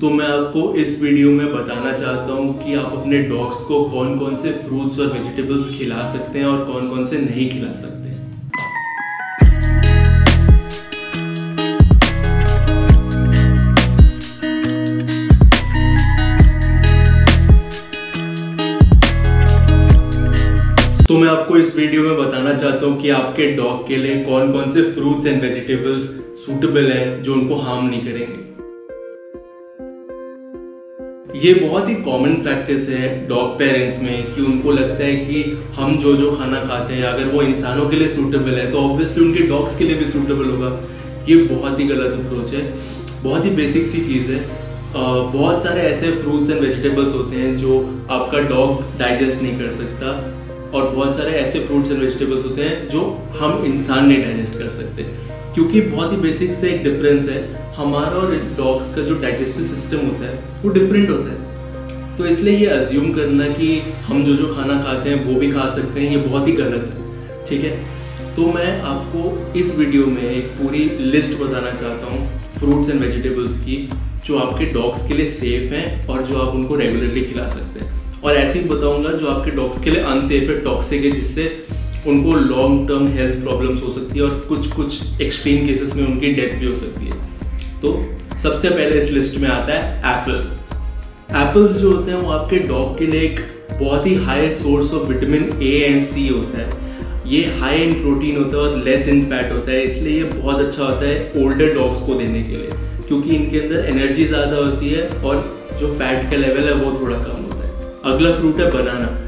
तो मैं आपको इस वीडियो में बताना चाहता हूँ कि आप अपने डॉग्स को कौन कौन से फ्रूट्स और वेजिटेबल्स खिला सकते हैं और कौन कौन से नहीं खिला सकते हैं। तो मैं आपको इस वीडियो में बताना चाहता हूँ कि आपके डॉग के लिए कौन कौन से फ्रूट्स एंड वेजिटेबल्स सूटेबल हैं जो उनको हार्म नहीं करेंगे। ये बहुत ही कॉमन प्रैक्टिस है डॉग पेरेंट्स में कि उनको लगता है कि हम जो जो खाना खाते हैं अगर वो इंसानों के लिए सूटेबल है तो ऑब्वियसली उनके डॉग्स के लिए भी सूटेबल होगा। ये बहुत ही गलत अप्रोच है, बहुत ही बेसिक सी चीज़ है। बहुत सारे ऐसे फ्रूट्स एंड वेजिटेबल्स होते हैं जो आपका डॉग डाइजेस्ट नहीं कर सकता और बहुत सारे ऐसे फ्रूट्स एंड वेजिटेबल्स होते हैं जो हम इंसान नहीं डाइजेस्ट कर सकते, क्योंकि बहुत ही बेसिक से एक डिफरेंस है। हमारा और डॉग्स का जो डाइजेस्टिव सिस्टम होता है वो डिफरेंट होता है। तो इसलिए ये अज्यूम करना कि हम जो जो खाना खाते हैं वो भी खा सकते हैं, ये बहुत ही गलत है। ठीक है, तो मैं आपको इस वीडियो में एक पूरी लिस्ट बताना चाहता हूँ फ्रूट्स एंड वेजिटेबल्स की जो आपके डॉग्स के लिए सेफ हैं और जो आप उनको रेगुलरली खिला सकते हैं, और ऐसे ही बताऊंगा जो आपके डॉग्स के लिए अनसेफ है, टॉक्सिक है, जिससे उनको लॉन्ग टर्म हेल्थ प्रॉब्लम्स हो सकती है और कुछ एक्सट्रीम केसेस में उनकी डेथ भी हो सकती है। तो सबसे पहले इस लिस्ट में आता है एप्पल। एप्पल्स जो होते हैं वो आपके डॉग के लिए एक बहुत ही high source of vitamin A and C होता है। ये हाई इन प्रोटीन होता है और लेस इन फैट होता है, इसलिए ये बहुत अच्छा होता है ओल्डर डॉग्स को देने के लिए, क्योंकि इनके अंदर एनर्जी ज़्यादा होती है और जो फैट का लेवल है वो थोड़ा कम होता है। अगला फ्रूट है बनाना।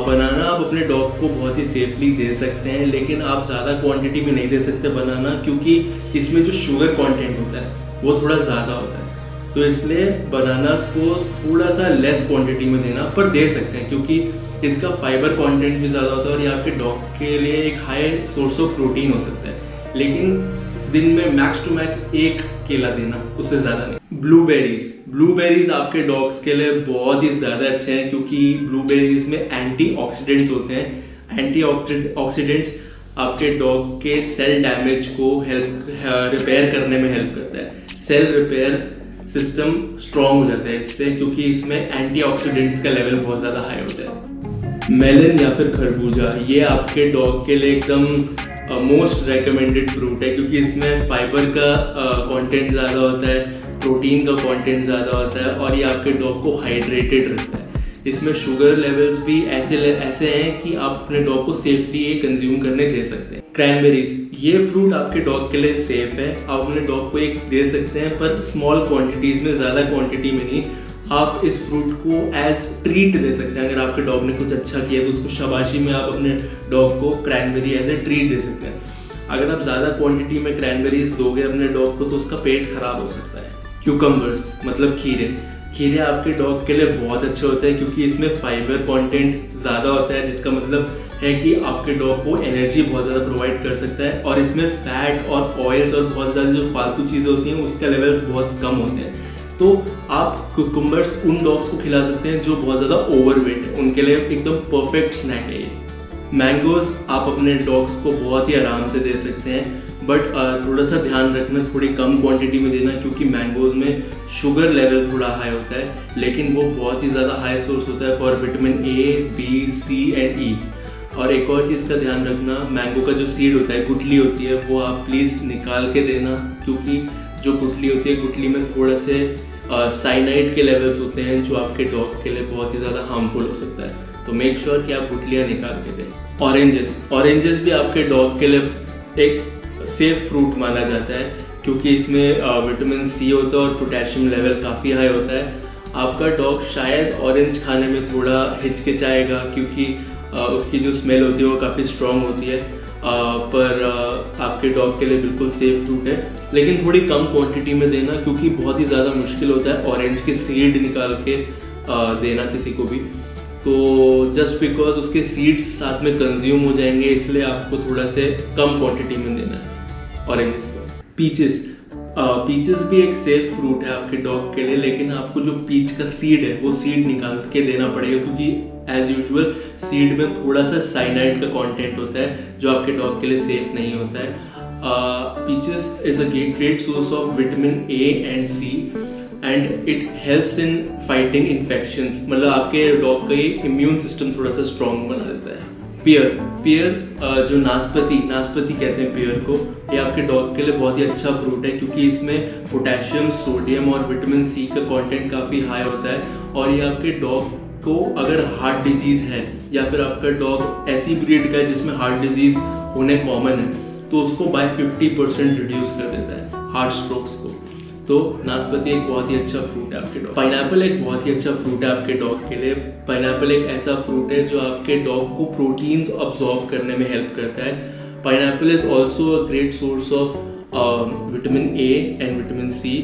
बनाना आप अपने डॉग को बहुत ही सेफली दे सकते हैं, लेकिन आप ज़्यादा क्वांटिटी में नहीं दे सकते बनाना, क्योंकि इसमें जो शुगर कंटेंट होता है वो थोड़ा ज़्यादा होता है। तो इसलिए बनानास को थोड़ा सा लेस क्वांटिटी में देना पर दे सकते हैं, क्योंकि इसका फाइबर कंटेंट भी ज़्यादा होता है और ये आपके डॉग के लिए एक हाई सोर्स ऑफ प्रोटीन हो सकता है। लेकिन दिन में मैक्स टू मैक्स एक केला देना, उससे ज़्यादा नहीं। ब्लूबेरीज आपके डॉग्स के लिए बहुत ही ज़्यादा अच्छे हैं, क्योंकि ब्लूबेरीज में एंटीऑक्सीडेंट्स होते हैं। एंटीऑक्सीडेंट्स आपके डॉग के सेल डैमेज को रिपेयर करने में हेल्प करता है। सेल रिपेयर सिस्टम स्ट्रॉन्ग हो जाता है इससे, क्योंकि इसमें एंटीऑक्सीडेंट्स का लेवल बहुत ज़्यादा हाई होता है। मेलन या फिर खरबूजा, ये आपके डॉग के लिए एकदम मोस्ट रेकमेंडेड फ्रूट है, क्योंकि इसमें फाइबर का कंटेंट ज़्यादा होता है, प्रोटीन का कंटेंट ज़्यादा होता है और ये आपके डॉग को हाइड्रेटेड रखता है। इसमें शुगर लेवल्स भी ऐसे हैं कि आप अपने डॉग को सेफली ये कंज्यूम करने दे सकते हैं। क्रैनबेरीज, ये फ्रूट आपके डॉग के लिए सेफ है, आप अपने डॉग को एक दे सकते हैं, पर स्मॉल क्वांटिटीज में, ज़्यादा क्वांटिटी में नहीं। आप इस फ्रूट को एज ट्रीट दे सकते हैं। अगर आपके डॉग ने कुछ अच्छा किया तो उसको शाबाशी में आप अपने डॉग को क्रैनबेरी एज ए ट्रीट दे सकते हैं। अगर आप ज़्यादा क्वांटिटी में क्रैनबेरीज दोगे अपने डॉग को तो उसका पेट खराब हो सकता है। क्यूकम्बर्स मतलब खीरे आपके डॉग के लिए बहुत अच्छे होते हैं, क्योंकि इसमें फाइबर कंटेंट ज़्यादा होता है, जिसका मतलब है कि आपके डॉग को एनर्जी बहुत ज़्यादा प्रोवाइड कर सकता है, और इसमें फैट और ऑयल्स और बहुत ज़्यादा जो फालतू चीज़ें होती हैं उसके लेवल्स बहुत कम होते हैं। तो आप क्यूकम्बर्स उन डॉग्स को खिला सकते हैं जो बहुत ज़्यादा ओवरवेट है, उनके लिए एकदम परफेक्ट स्नैक है ये। मैंगोज आप अपने डॉग्स को बहुत ही आराम से दे सकते हैं, बट थोड़ा सा ध्यान रखना, थोड़ी कम क्वांटिटी में देना, क्योंकि मैंगोज में शुगर लेवल थोड़ा हाई होता है, लेकिन वो बहुत ही ज़्यादा हाई सोर्स होता है for vitamin A, B, C and E. और एक और चीज़ का ध्यान रखना, मैंगो का जो सीड होता है, गुठली होती है, वो आप प्लीज़ निकाल के देना, क्योंकि जो गुठली होती है, गुठली में थोड़ा से साइनाइड के लेवल्स होते हैं जो आपके डॉग के लिए बहुत ही ज़्यादा हार्मफुल हो सकता है। तो मेक श्योर कि आप गुठलियाँ निकाल के दें। ऑरेंजेस भी आपके डॉग के लिए एक सेफ फ्रूट माना जाता है, क्योंकि इसमें विटामिन सी होता है और पोटेशियम लेवल काफ़ी हाई होता है। आपका डॉग शायद ऑरेंज खाने में थोड़ा हिचकिचाएगा, क्योंकि उसकी जो स्मेल होती है वो काफ़ी स्ट्रॉन्ग होती है, पर आपके डॉग के लिए बिल्कुल सेफ फ्रूट है, लेकिन थोड़ी कम क्वांटिटी में देना, क्योंकि बहुत ही ज़्यादा मुश्किल होता है ऑरेंज के सीड निकाल के देना किसी को भी। तो जस्ट बिकॉज उसके सीड्स साथ में कंज्यूम हो जाएंगे, इसलिए आपको थोड़ा से कम क्वांटिटी में देना है ऑरेंजेस को। पीचेस भी एक सेफ फ्रूट है आपके डॉग के लिए, लेकिन आपको जो पीच का सीड है वो सीड निकाल के देना पड़ेगा, क्योंकि एज यूजुअल सीड में थोड़ा सा साइनाइड का कंटेंट होता है जो आपके डॉग के लिए सेफ नहीं होता है। Peaches is a great source of vitamin A and C, and it helps in fighting infections, मतलब आपके डॉग का इम्यून सिस्टम थोड़ा सा स्ट्रॉन्ग बना देता है। पियर जो नाशपाती कहते हैं पियर को, ये आपके डॉग के लिए बहुत ही अच्छा फ्रूट है क्योंकि इसमें पोटेशियम, सोडियम और विटामिन सी का कंटेंट काफ़ी हाई होता है। और ये आपके डॉग को अगर हार्ट डिजीज है या फिर आपका डॉग ऐसी ब्रीड का है जिसमें हार्ट डिजीज होने कॉमन है, तो उसको बाय 50% रिड्यूस कर देता है हार्ट स्ट्रोक्स को। तो नाशपाती एक बहुत ही अच्छा फ्रूट है आपके डॉग। पाइनएप्पल एक बहुत ही अच्छा फ्रूट है आपके डॉग के लिए। पाइनएप्पल एक ऐसा फ्रूट है जो आपके डॉग को प्रोटीन्स अब्सॉर्ब करने में हेल्प करता है। Pineapple is also a great source of vitamin A and vitamin C.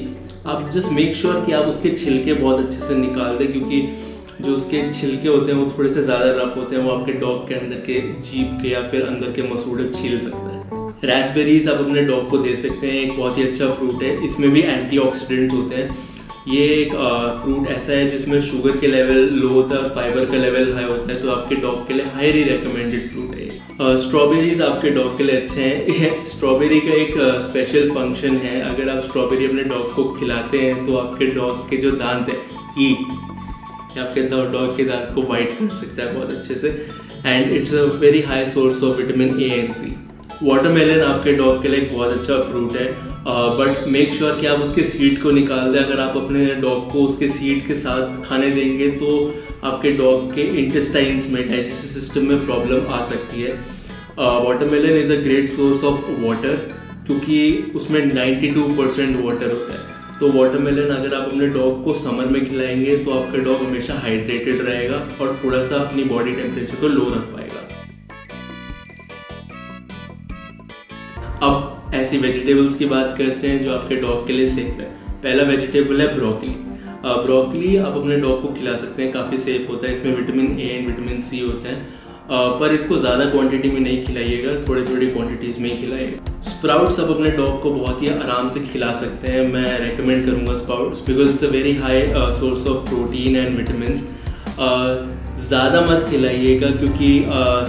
आप जस्ट मेक श्योर कि आप उसके छिलके बहुत अच्छे से निकाल दें, क्योंकि जो उसके छिलके होते हैं वो थोड़े से ज़्यादा रफ होते हैं, वो आपके डॉग के अंदर के जीभ के या फिर अंदर के मसूड़े छील सकता है। रास्पबेरीज आप अपने डॉग को दे सकते हैं, एक बहुत ही अच्छा फ्रूट है। इसमें भी एंटीऑक्सीडेंट्स होते हैं। ये एक फ्रूट ऐसा है जिसमें शुगर के लेवल लो होता है और फाइबर का लेवल हाई होता है, तो आपके डॉग के लिए हाईली रिकमेंडेड फ्रूट है। स्ट्रॉबेरीज आपके डॉग के लिए अच्छे हैं। स्ट्रॉबेरी का एक स्पेशल फंक्शन है। अगर आप स्ट्रॉबेरी अपने डॉग को खिलाते हैं तो आपके डॉग के जो दांत है आपके डॉग के दांत को वाइट कर सकता है बहुत अच्छे से। And it's a very high source of vitamin A and C. Watermelon आपके डॉग के लिए एक बहुत अच्छा फ्रूट है, बट मेक श्योर कि आप उसके सीड को निकाल दें। अगर आप अपने डॉग को उसके सीड के साथ खाने देंगे तो आपके डॉग के इंटेस्टाइन्स में, डाइजेस्टिव सिस्टम में प्रॉब्लम आ सकती है। Watermelon is a great source of water क्योंकि उसमें 92% वाटर होता है। तो वाटरमेलन अगर आप अपने डॉग को समर में खिलाएंगे तो आपका डॉग हमेशा हाइड्रेटेड रहेगा और थोड़ा सा अपनी बॉडी टेम्परेचर को लो रख पाएगा। अब ऐसी वेजिटेबल्स की बात करते हैं जो आपके डॉग के लिए सेफ है। पहला वेजिटेबल है ब्रोकली। ब्रोकली आप अपने डॉग को खिला सकते हैं, काफ़ी सेफ होता है। इसमें vitamin A and vitamin C होता है, पर इसको ज़्यादा क्वांटिटी में नहीं खिलाइएगा, थोड़ी थोड़ी क्वांटिटीज़ में ही खिलाइएगा। स्प्राउट्स आप अपने डॉग को बहुत ही आराम से खिला सकते हैं। मैं रेकमेंड करूँगा sprouts because it's a very high source of protein and vitamins. ज़्यादा मत खिलाइएगा क्योंकि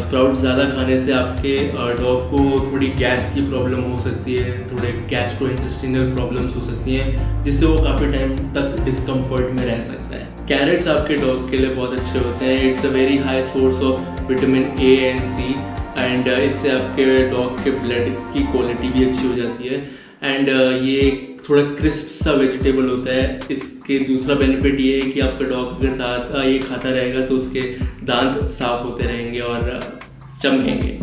स्प्राउट्स ज़्यादा खाने से आपके डॉग को थोड़ी गैस की प्रॉब्लम हो सकती है, थोड़े गैस्ट्रोइंटेस्टिनल प्रॉब्लम्स हो सकती हैं, जिससे वो काफ़ी टाइम तक डिस्कम्फर्ट में रह सकता है। कैरेट्स आपके डॉग के लिए बहुत अच्छे होते हैं। It's a very high source of vitamin A and C and इससे आपके डॉग के ब्लड की क्वालिटी भी अच्छी हो जाती है। एंड ये थोड़ा क्रिस्प सा वेजिटेबल होता है। इसके दूसरा बेनिफिट ये है कि आपका डॉग अगर साथ ये खाता रहेगा तो उसके दांत साफ होते रहेंगे और चमकेंगे।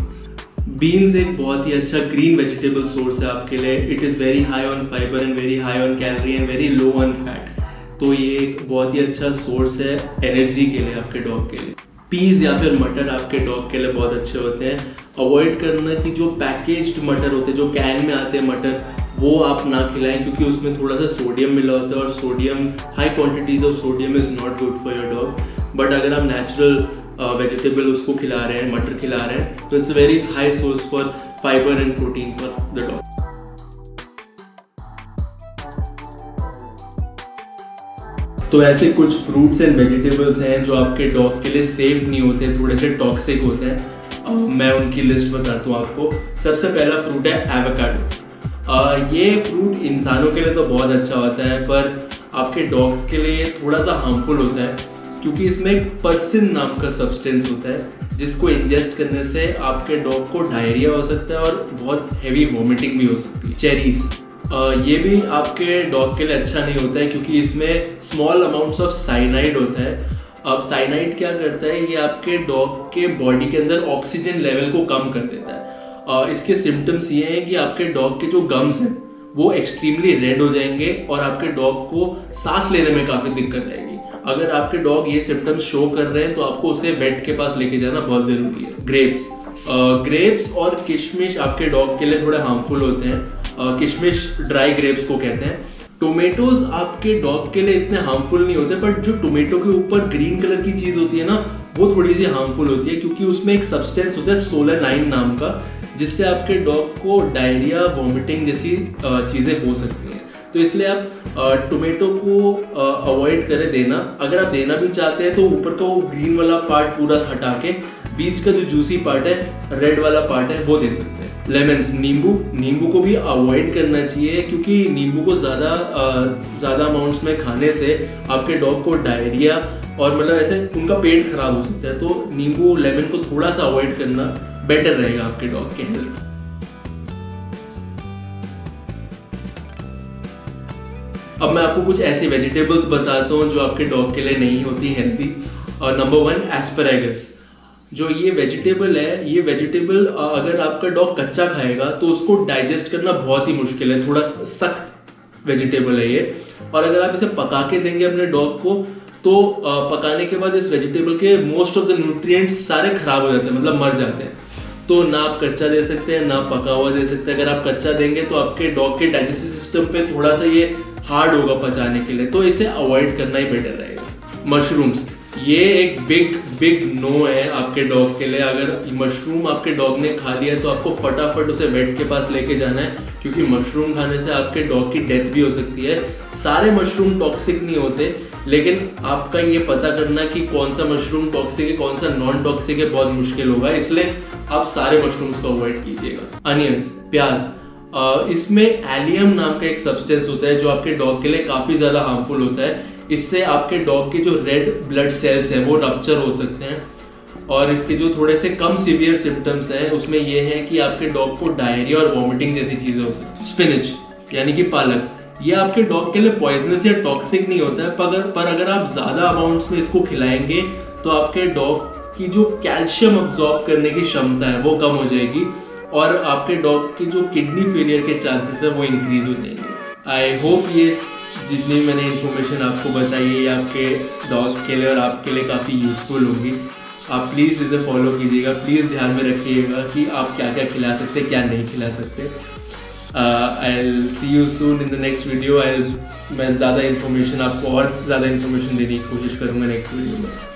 बीन्स एक बहुत ही अच्छा ग्रीन वेजिटेबल सोर्स है आपके लिए। It is very high on fibre and very high on calorie and very low on fat, तो ये एक बहुत ही अच्छा सोर्स है एनर्जी के लिए आपके डॉग के लिए। पीज या फिर मटर आपके डॉग के लिए बहुत अच्छे होते हैं। अवॉइड करना कि जो पैकेज्ड मटर होते हैं, जो कैन में आते हैं मटर, वो आप ना खिलाएं क्योंकि उसमें थोड़ा सा सोडियम मिला होता है और sodium, high quantities of sodium is not good for your dog. But अगर आप नेचुरल वेजिटेबल उसको खिला रहे हैं, मटर खिला रहे हैं, तो it's a very high source for fibre and protein for the dog. तो ऐसे कुछ फ्रूट्स एंड वेजिटेबल्स हैं जो आपके डॉग के लिए सेफ नहीं होते, थोड़े से टॉक्सिक होते हैं। मैं उनकी लिस्ट बताता हूँ आपको। सबसे पहला फ्रूट है एवोकाडो। ये फ्रूट इंसानों के लिए तो बहुत अच्छा होता है, पर आपके डॉग्स के लिए थोड़ा सा हार्मफुल होता है क्योंकि इसमें एक पर्सिन नाम का सब्सटेंस होता है जिसको इंजेस्ट करने से आपके डॉग को डायरिया हो सकता है और बहुत हैवी वॉमिटिंग भी हो सकती है। चेरीज, ये भी आपके डॉग के लिए अच्छा नहीं होता है क्योंकि इसमें स्मॉल अमाउंट्स ऑफ साइनाइड होता है। अब साइनाइड क्या करता है, ये आपके डॉग के बॉडी के अंदर ऑक्सीजन लेवल को कम कर देता है। इसके सिम्टम्स ये हैं कि आपके डॉग के जो गम्स हैं वो एक्सट्रीमली रेड हो जाएंगे और आपके डॉग को सांस लेने में काफी दिक्कत आएगी। अगर आपके डॉग ये सिम्टम्स शो कर रहे हैं तो आपको उसे वेट के पास लेके जाना बहुत जरूरी है। ग्रेप्स और किशमिश आपके डॉग के लिए थोड़े हार्मफुल होते हैं। किशमिश ड्राई ग्रेप्स को कहते हैं। टोमेटोज आपके डॉग के लिए इतने हार्मफुल नहीं होते, बट जो टोमेटो के ऊपर ग्रीन कलर की चीज होती है ना, वो थोड़ी सी हार्मफुल होती है क्योंकि उसमें एक सब्सटेंस होता है सोलेनाइन नाम का, जिससे आपके डॉग को डायरिया, वॉमिटिंग जैसी चीजें हो सकती हैं। तो इसलिए आप टोमेटो को अवॉइड करें देना। अगर आप देना भी चाहते हैं तो ऊपर का वो ग्रीन वाला पार्ट पूरा हटा के बीच का जो जूसी पार्ट है, रेड वाला पार्ट है, वो दे सकते हैं। लेमन्स, नींबू को भी अवॉइड करना चाहिए, क्योंकि नींबू को ज़्यादा अमाउंट्स में खाने से आपके डॉग को डायरिया और मतलब ऐसे उनका पेट खराब हो सकता है। तो नींबू, लेमन को थोड़ा सा अवॉइड करना बेटर रहेगा आपके डॉग के हेल्थ। अब मैं आपको कुछ ऐसी वेजिटेबल्स बताता हूँ जो आपके डॉग के लिए नहीं होती हेल्थी। और नंबर 1 एस्पैरागस। जो ये वेजिटेबल है, ये वेजिटेबल अगर आपका डॉग कच्चा खाएगा तो उसको डाइजेस्ट करना बहुत ही मुश्किल है, थोड़ा सख्त वेजिटेबल है ये। और अगर आप इसे पका के देंगे अपने डॉग को तो पकाने के बाद इस वेजिटेबल के मोस्ट ऑफ द न्यूट्रिएंट्स सारे खराब हो जाते हैं, मतलब मर जाते हैं। तो ना आप कच्चा दे सकते हैं ना पका हुआ दे सकते हैं। अगर आप कच्चा देंगे तो आपके डॉग के डाइजेस्टिव सिस्टम पे थोड़ा सा ये हार्ड होगा पचाने के लिए, तो इसे अवॉइड करना ही बेटर रहेगा। मशरूम्स, ये एक बिग नो है आपके डॉग के लिए। अगर मशरूम आपके डॉग ने खा लिया तो आपको फटाफट उसे वेट के पास लेके जाना है, क्योंकि मशरूम खाने से आपके डॉग की डेथ भी हो सकती है। सारे मशरूम टॉक्सिक नहीं होते, लेकिन आपका ये पता करना कि कौन सा मशरूम टॉक्सिक है कौन सा नॉन टॉक्सिक है बहुत मुश्किल होगा, इसलिए आप सारे मशरूम्स को अवॉइड कीजिएगा। अनियंस, प्याज, इसमें एलियम नाम का एक सब्सटेंस होता है जो आपके डॉग के लिए काफी ज्यादा हार्मफुल होता है। इससे आपके डॉग के जो रेड ब्लड सेल्स हैं वो रप्चर हो सकते हैं। और इसके जो थोड़े से कम सीवियर सिम्टम्स हैं उसमें ये है कि आपके डॉग को डायरिया और वॉमिटिंग जैसी चीजें हो सकती हैं। स्पिनच यानी कि पालक, ये आपके डॉग के लिए पॉइजनस या टॉक्सिक नहीं होता है, पर अगर आप ज्यादा अमाउंट्स में इसको खिलाएंगे तो आपके डॉग की जो कैल्शियम अब्सॉर्ब करने की क्षमता है वो कम हो जाएगी और आपके डॉग की जो किडनी फेलियर के चांसेस है वो इंक्रीज हो जाएंगे। आई होप ये जितनी मैंने इन्फॉर्मेशन आपको बताई है आपके डॉग के लिए और आपके लिए काफ़ी यूजफुल होगी। आप प्लीज़ इसे फॉलो कीजिएगा। प्लीज़ ध्यान में रखिएगा कि आप क्या क्या खिला सकते हैं क्या नहीं खिला सकते। I will see you soon in the next video. मैं ज़्यादा इन्फॉर्मेशन आपको और ज़्यादा इन्फॉर्मेशन देने की कोशिश करूँगा नेक्स्ट वीडियो में।